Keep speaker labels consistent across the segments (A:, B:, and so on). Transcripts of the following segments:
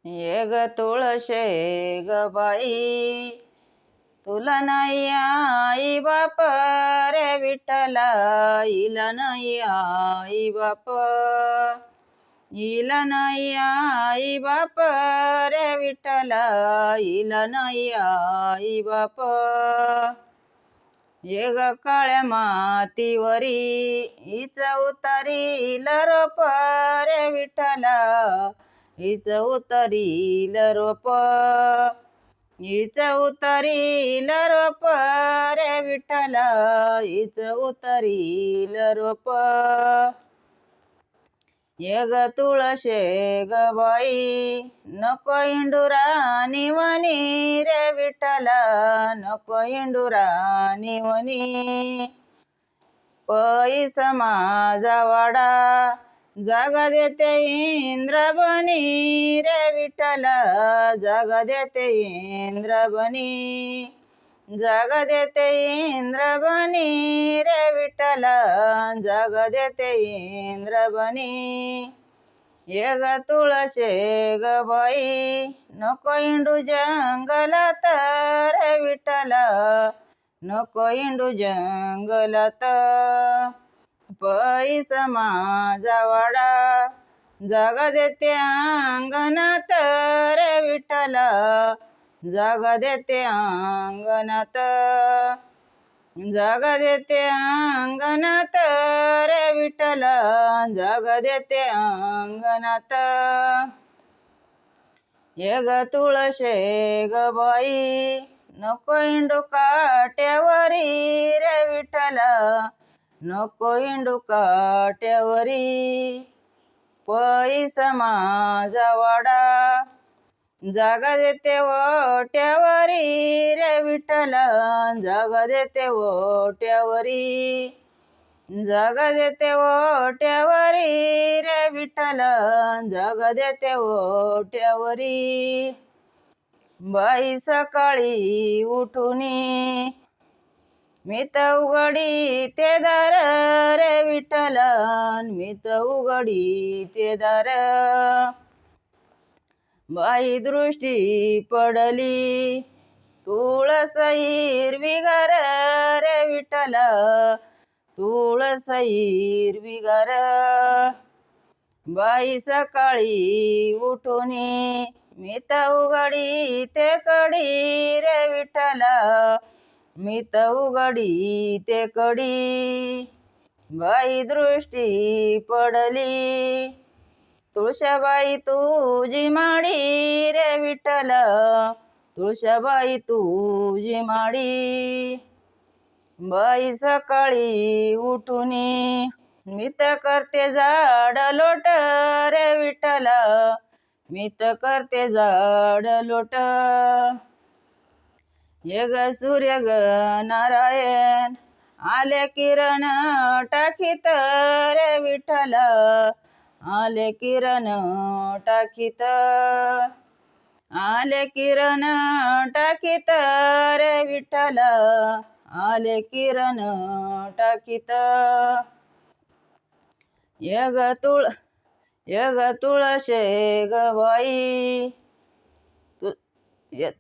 A: ये ग तुळशे ग बाई, तुला नाही आई बाप रे विठ्ठला, हिला नाही आई बाप, हिला नाही आई बाप रे विठ्ठला, हिला नाही आई बाप. ये ग काळ्या मातीवरी हिच उतरील रोप रे विठ्ठला, हिच उतरील रोप, हिच उतरील रोप रे विठ्ठला, हिच उतरील रोप. ये ग तुळशे ग बाई, नको इंडुरानी वनी रे विठ्ठला, नको इंडुरानी वनी. पैस माझा वाडा जागा देते इंद्र बनी रे विठ्ठला, जागा देते इंद्र बनी, जागा देते इंद्र बनी रे विठ्ठला, जागा देते इंद्र बनी. ये ग तुळशे ग बाई, नको इंडू जंगलात रे विठ्ठला, नको इंडू जंगलात. पैस माझा वाडा जागा देते अंगणात रे विठ्ठला, जागा देते अंगणात, जागा देते अंगणात रे विठ्ठला, जागा देते अंगणात. ये ग तुळशे ग बाई, नको इंडू काट्यावरी रे विठ्ठला, नको इंडू काट्यावरी. पैस माझा वाडा जागा देते ओट्यावरी रे विठ्ठला, जागा देते ओट्यावरी, जागा देते ओट्यावरी रे विठ्ठला, जागा देते ओट्यावरी. बाई सकाळी उठुनी मी तर उघडी ते दार रे विठ्ठला, मी तर उघडी ते दार. बाई दृष्टी पडली तुळस हिरवीगार रे विठ्ठला, तुळस हिरवीगार. बाई सकाळी उठुनी मी तर उघडी ते कडी रे विठ्ठला, मी तर उघडी ते कडी. बाई दृष्टी पडली तुळशाबाई तुझी माडी रे विठ्ठला, तुळशाबाई तुझी माडी. बाई सकाळी उठुनी मी तर करते झाड लोट रे विठ्ठला, मी तर करते झाड लोट. ये ग सूर्य ग नारायण आले किरण टाकीत रे विठ्ठला, आले किरण टाकीत, आले किरण टाकीत रे विठ्ठला, आले किरण टाकीत. ये ग तुळशे ग बाई,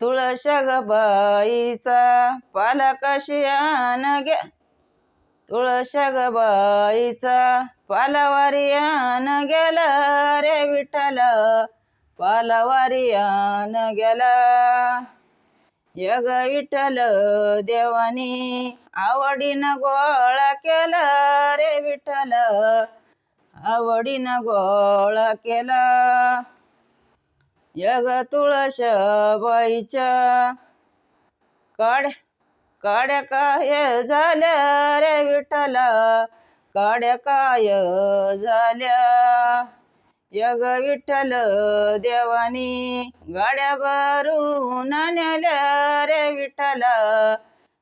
A: तुळश ग बाईचा पाला कशियान घ्या, तुळश ग बाईचा पालावारियान गेला रे विठ्ठला, पालावारियान गेला. ये ग विठ्ठल देवानी आवडीनं गोळा केला रे विठ्ठला, आवडीनं गोळा केला. ये ग तुळश बाईच्या काड्या काय झाल्या रे विठ्ठला, काड्या काय झाल्या. ये ग विठ्ठल देवानी गाड्या भरून नेल्या रे विठ्ठला,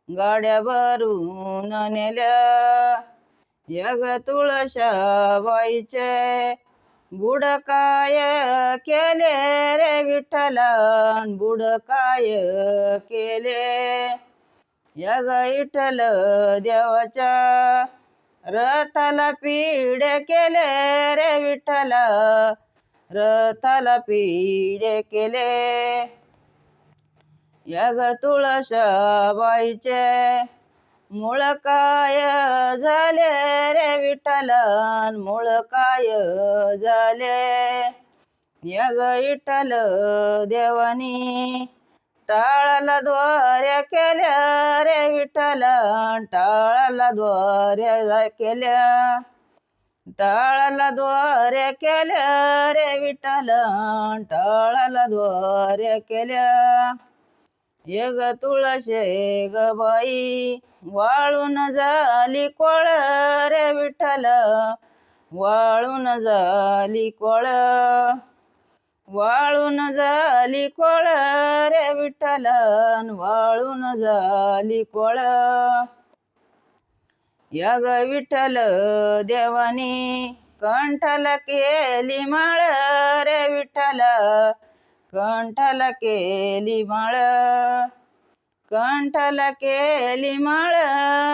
A: गाड्या भरून नेल्या. ये ग तुळशाबाईचे बुड काय केले रे विठ्ठला, बुड काय केले. या ग विठ्ठल देवाच्या रथाला पिढे केले रे विठ्ठला, रथाला पिढे केले. या ग तुळशाबाईचे मूळ काय झाले रे विठ्ठलन, मूळ काय झाले. या ग विठ्ठल देवानी टाळाला द्वाऱ्या केल्या रे विठ्ठलन, टाळाला द्वाऱ्या केल्या. टाळाला द्वाऱ्या केल्या रे विठ्ठलन, टाळाला द्वाऱ्या केल्या. ये ग तुळशे ग बाई वाळून झाली कोळ रे विठ्ठल, वाळून झाली कोळ. वाळून झाली कोळ रे विठ्ठलन, वाळून झाली कोळ. या ग विठ्ठल देवानी कंठाला केली माळ रे विठ्ठल, कंठाला केली माळ. कंठाला केली माळ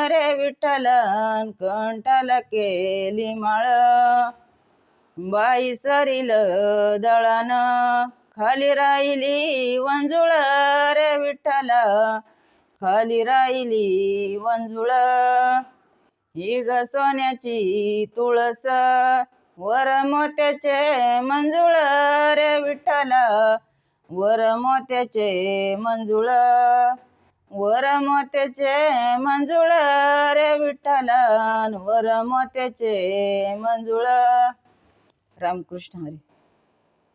A: रे विठ्ठलन, कंठाला केली माळ. बाई सरील दळान खाली राहिली वंजुळ रे विठ्ठल, खाली राहिली वंजुळ. ही ग सोन्याची तुळस वर मोत्याचे मंजुळ रे विठ्ठल, वर मोत्याचे मंजुळ. वर मोत्याचे मंजुळ रे विठ्ठलन, वर मोत्याचे मंजुळ. रामकृष्ण हरी.